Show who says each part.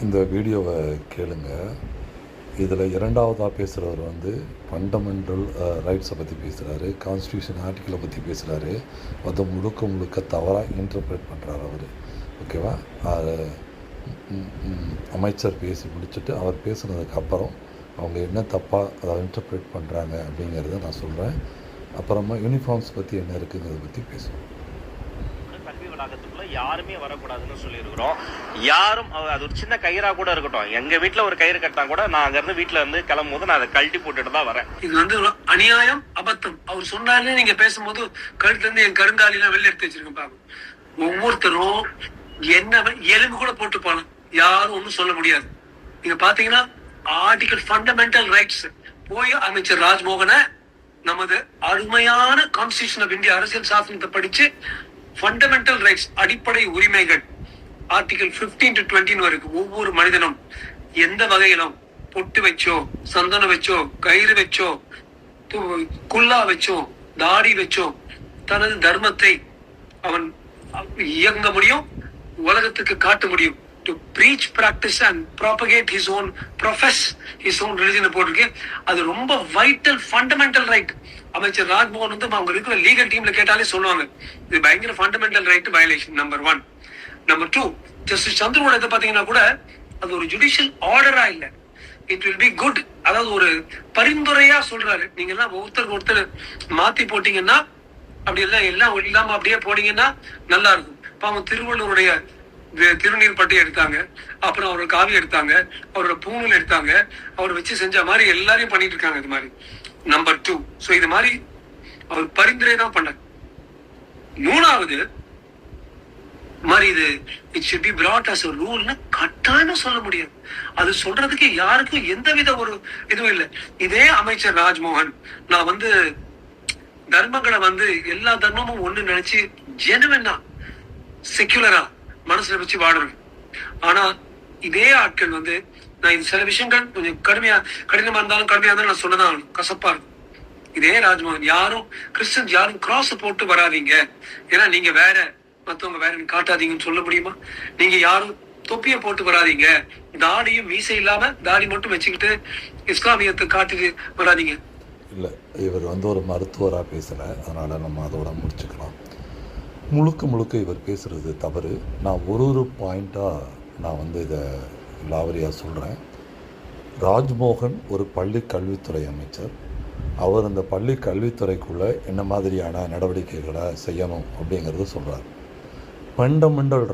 Speaker 1: இந்த வீடியோவை கேளுங்க. இதில் இரண்டாவதாக பேசுகிறவர் வந்து ஃபண்டமெண்டல் ரைட்ஸை பற்றி பேசுகிறாரு, கான்ஸ்டியூஷன் ஆர்டிக்கிளை பற்றி பேசுகிறாரு. அதை முழுக்க தவறாக இன்டர்பிரேட் பண்ணுறாரு அவர். ஓகேவா? அமைச்சர் பேசி முடிச்சுட்டு அவர் பேசுனதுக்கு அப்புறம் அவங்க என்ன தப்பாக அதை இன்டர்பிரேட் பண்ணுறாங்க அப்படிங்கிறத நான் சொல்கிறேன். அப்புறமா யூனிஃபார்ம்ஸ் பற்றி என்ன இருக்குங்கிறத பற்றி பேசுவோம்.
Speaker 2: கல்வி வளாகத்துக்குள்ள யாருமே வரக்கூடாதுன்னு சொல்லியிருக்கிறோம். யாரும் அது ஒரு சின்ன கயிறா கூட இருக்கட்டும், எங்க வீட்டுல ஒரு கயிறு கட்டினா கூட நான் அங்க இருந்து வீட்டுல இருந்து கிளம்பும் போது நான் அதை கழட்டி போட்டுட்டு தான் வரேன்.
Speaker 3: இது வந்து அநியாயம், அபத்தம். அவர் சொன்னாலே நீங்க பேசும்போது கழுத்துல இருந்து என் கருங்காலிலாம் வெளில எடுத்து வச்சிருக்கேன் பாருங்க. ஒவ்வொருத்தரும் என்ன எலும்பு கூட போட்டு போகலாம், யாரும் ஒன்றும் சொல்ல முடியாது. நீங்க பாத்தீங்கன்னா ஆர்டிகல் ஃபண்டமெண்டல் ரைட்ஸ் போய் அமைச்சர் ராஜ்மோகனை நமது அருமையான கான்ஸ்டியூஷன் ஆஃப் இந்தியா அரசியல் சாசனத்தை படிச்சு ஃபண்டமெண்டல் ரைட்ஸ் அடிப்படை உரிமைகள் ஆர்டிகல் 15 to 20 வரைக்கும் ஒவ்வொரு மனிதனும் எந்த வகையிலும் பொட்டு வச்சோ, சந்தனம் வச்சோ, கயிறு வச்சோ, குல்லா வச்சோ, தாடி வச்சோ தனது தர்மத்தை அவன் இயங்க முடியும், உலகத்துக்கு காட்ட முடியும். To preach, practice and propagate his own, profess his own religion போட்டிருக்கு. அது ரொம்ப வைட்டல் ஃபண்டமெண்டல் ரைட். அமைச்சர் ராஜ்மோகன் வந்து அவங்க இருக்கிற லீகல் டீம்ல கேட்டாலே சொல்லுவாங்க இது பயங்கர fundamental right violation. Number 1. Number 2, justice சந்திரனோட இதை பாத்தீங்கன்னா கூட அது ஒரு ஜுடிஷியல் ஆர்டரா இல்ல, இட் வில் பி குட். அதாவது ஒரு பரிந்துரையா சொல்றாரு. நீங்க எல்லாம் ஒருத்தர் மாத்தி போட்டீங்கன்னா, அப்படி எல்லாம் இல்லாம அப்படியே போனீங்கன்னா நல்லா இருக்கும். பாவம் திருவள்ளுவருடைய திருநீர் பட்டி எடுத்தாங்க, அப்புறம் அவரோட காவி எடுத்தாங்க, அவரோட பூணூல் எடுத்தாங்க, அவர் வச்சு செஞ்ச மாதிரி எல்லாரையும் பண்ணிட்டு இருக்காங்க. இது மாதிரி நம்பர் 2. சோ இது மாதிரி அவர் பரிந்துரை தான் பண்ண. 3வது மாதிரி இது it should be brought as a rule னு கட்டாயமா சொல்ல முடியாது. அது சொல்றதுக்கு யாருக்கும் எந்தவித ஒரு இதுவும் இல்லை. இதே அமைச்சர் ராஜ்மோகன் நான் வந்து தர்மங்களை வந்து எல்லா தர்மமும் ஒண்ணு நினைச்சு ஜெனுவனா செக்யுலரா மனசுல வச்சு வாடுறேன். ஆனா இதே ஆட்கள் வந்து நான் இது சில விஷயங்கள் கொஞ்சம் கடினமா இருந்தாலும் கடுமையா இருந்தாலும் நான் சொன்னதான் கசப்பா இருக்கும். இதே ராஜ்மோகன் யாரும் கிறிஸ்டியன்ஸ் யாரும் கிராஸ் போட்டு வராதீங்க, ஏன்னா நீங்க வேற மத்தவங்க வேற காட்டாதீங்கன்னு சொல்ல முடியுமா? நீங்க யாரும் தொப்பிய போட்டு வராதீங்க, தாடியும் மீசை இல்லாம தாடி மட்டும் வச்சுக்கிட்டு இஸ்லாமியத்தை காட்டிட்டு வராதீங்க.
Speaker 1: இல்லை, இவர் வந்து ஒரு மருத்துவராக பேசலை, அதனால் நம்ம அதோட முடிச்சுக்கலாம். முழுக்க இவர் பேசுகிறது தவறு. நான் ஒரு பாயிண்ட்டாக நான் வந்து இதை லாவரியாக சொல்கிறேன். ராஜ்மோகன் ஒரு பள்ளி கல்வித்துறை அமைச்சர். அவர் அந்த பள்ளி கல்வித்துறைக்குள்ளே என்ன மாதிரியான நடவடிக்கைகளை செய்யணும் அப்படிங்கிறது சொல்கிறார். ஃபண்டமெண்டல்